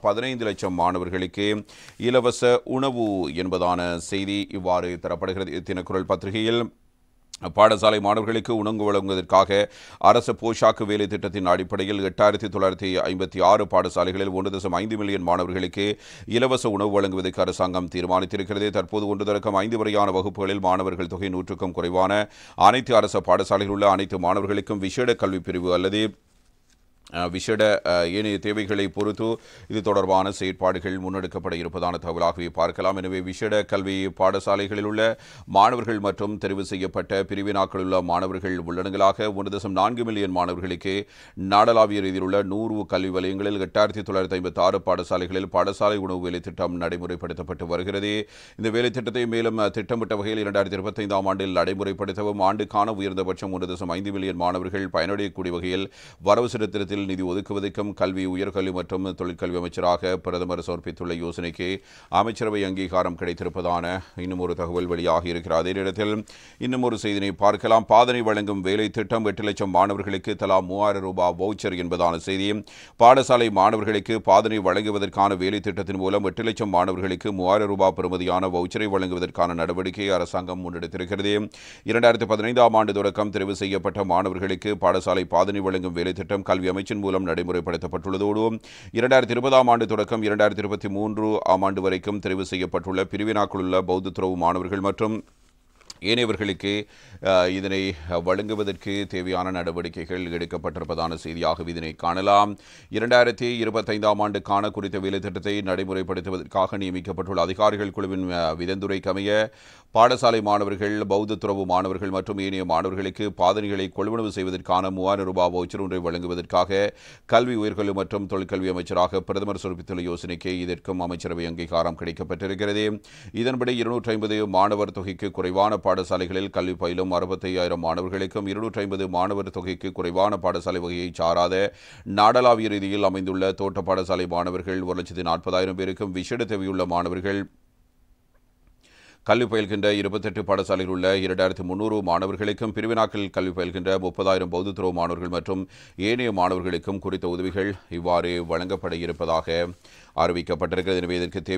15 லட்சம் மாணவர்களுக்கு இலவச உணவு என்பதான செய்தி இவ்வாறு தரப்படுகிறது. தினக்குரல் பத்திரிகையில் பாடசாலை மாணவர்களுக்கு உணவு வழங்குவதற்காக அரசு போஷாக்கு வேலை திட்டத்தின் அடிப்படையில் 8956 பாடசாலைகளில் 1.5 மில்லியன் மாணவர்களுக்கு இலவச உணவு வழங்குவதற்கு அரசாங்கம் தீர்மானித்திருக்கிறது. தற்போது 1 தொடக்கம் 5 வரையான வகுப்புகளில் மாணவர்கள் தொகை 100க்கும் குறைவான அனைத்து அரசு பாடசாலைகளில் உள்ள அனைத்து மாணவர்களுக்கும் விசேட கல்வி பிரிவு அல்லது விசேட ஏனைய தேவைகளை பொறுத்து இது தொடர்பான செயற்பாடுகள் முன்னெடுக்கப்பட இருப்பதான தகவலாகவே பார்க்கலாம். எனவே விசேட கல்வி பாடசாலைகளில் உள்ள மாணவர்கள் மற்றும் தெரிவு செய்யப்பட்ட பிரிவினாக்களில் உள்ள மாணவர்கள் உள்ளடங்கலாக 1.4 மில்லியன் மாணவர்களுக்கு நாடளாவிய ரீதியில் உள்ள 100 கல்வி வலயங்களில் 8956 பாடசாலைகளில் பாடசாலை உணவு வேலை திட்டம் நடைமுறைப்படுத்தப்பட்டு வருகிறது. இந்த வேலை திட்டத்தை மேலும் திட்டமிட்ட வகையில் 2025ஆம் ஆண்டில் நடைமுறைப்படுத்தவும் ஆண்டுக்கான உயர்ந்தபட்சம் 1.5 மில்லியன் மாணவர்கள் பயனடையக்கூடிய வகையில் வரவு செலுத்தத்தில் நிதி ஒதுக்குவதற்கும் கல்வி உயர்கல்வி மற்றும் தொழிற்கல்வி அமைச்சராக பிரதமர் சமர்ப்பித்துள்ள யோசனைக்கு அமைச்சரவை அங்கீகாரம் கிடைத்திருப்பதான இன்னும் ஒரு தகவல் வெளியாகி இருக்கிறது. அதே நேரத்தில் இன்னும் ஒரு செய்தியை பார்க்கலாம். பாதனை வழங்கும் வேலை திட்டம் 8 லட்சம் மாணவர்களுக்கு தலா 3000 ரூபாய் வவுச்சர் என்பதான செய்தி. பாடசாலை மாணவர்களுக்கு பாதனை வழங்குவதற்கான வேலை திட்டத்தின் மூலம் 8 லட்சம் மாணவர்களுக்கு 3000 ரூபாய் பெறுமதியான வவுச்சரை வழங்குவதற்கான நடவடிக்கையை அரசாங்கம் முன்னெடுத்திருக்கிறது. 2015ஆம் ஆண்டு தொடக்கம் தெரிவு செய்யப்பட்ட மாணவர்களுக்கு பாடசாலை பாதனை வழங்கும் வேலை திட்டம் கல்வி அமைச்சின் மூலம் நடைமுறைப்படுத்தப்பட்டுள்ளதோடு 2020ஆம் ஆண்டு தொடக்கம் 2023ஆம் ஆண்டு வரைக்கும் தெரிவு செய்யப்பட்டுள்ள பிரிவினாக்கள் உள்ள பௌத்த துறவு மாணவர்கள் மற்றும் ஏனையவர்களுக்கு இதனை வழங்குவதற்கு தேவையான நடவடிக்கைகள் எடுக்கப்பட்டிருப்பதான செய்தியாக இதனை காணலாம். 2025ஆம் ஆண்டுக்கான குறித்த வேலை திட்டத்தை நடைமுறைப்படுத்துவதற்காக நியமிக்கப்பட்டுள்ள அதிகாரிகள் குழுவின் விதந்துரைக்கமைய பாடசாலை மாணவர்கள் பௌத்த துறவு மாணவர்கள் மற்றும் ஏனைய மாணவர்களுக்கு பாதனைகளை கொள்வனவு செய்வதற்கான 3000 ரூபாய் வவுச்சர் ஒன்றை வழங்குவதற்காக கல்வி உயர்கல்வி மற்றும் தொழிற்கல்வி அமைச்சராக பிரதமர் சமர்ப்பித்துள்ள யோசனைக்கு இதற்கும் அமைச்சரவை அங்கீகாரம் கிடைக்கப்பட்டிருக்கிறது. இதன்படி 250 மாணவர் தொகைக்கு குறைவான பாடசாலைகளில் கல்வி பயிலும் 65,000 மாணவர்களுக்கும் 250 மாணவர் தொகைக்கு குறைவான பாடசாலை வகையை சாராத நாடளாவிய ரீதியில் அமைந்துள்ள தோட்ட பாடசாலை மாணவர்கள் 1,40,000 பேருக்கும் விசேட தேவையுள்ள மாணவர்கள் கல்வி பயில்கின்ற 28 பாடசாலையில் உள்ள 2300 மாணவர்களுக்கும் பிரிவினாக்கள் கல்வி பயில்கின்ற 30,000 பௌத்த துறவு மாணவர்கள் மற்றும் ஏனைய மாணவர்களுக்கும் குறித்த உதவிகள் இவ்வாறு வழங்கப்பட இருப்பதாக அறிவிக்கப்பட்டிருக்கிறது. எனவே இதற்கு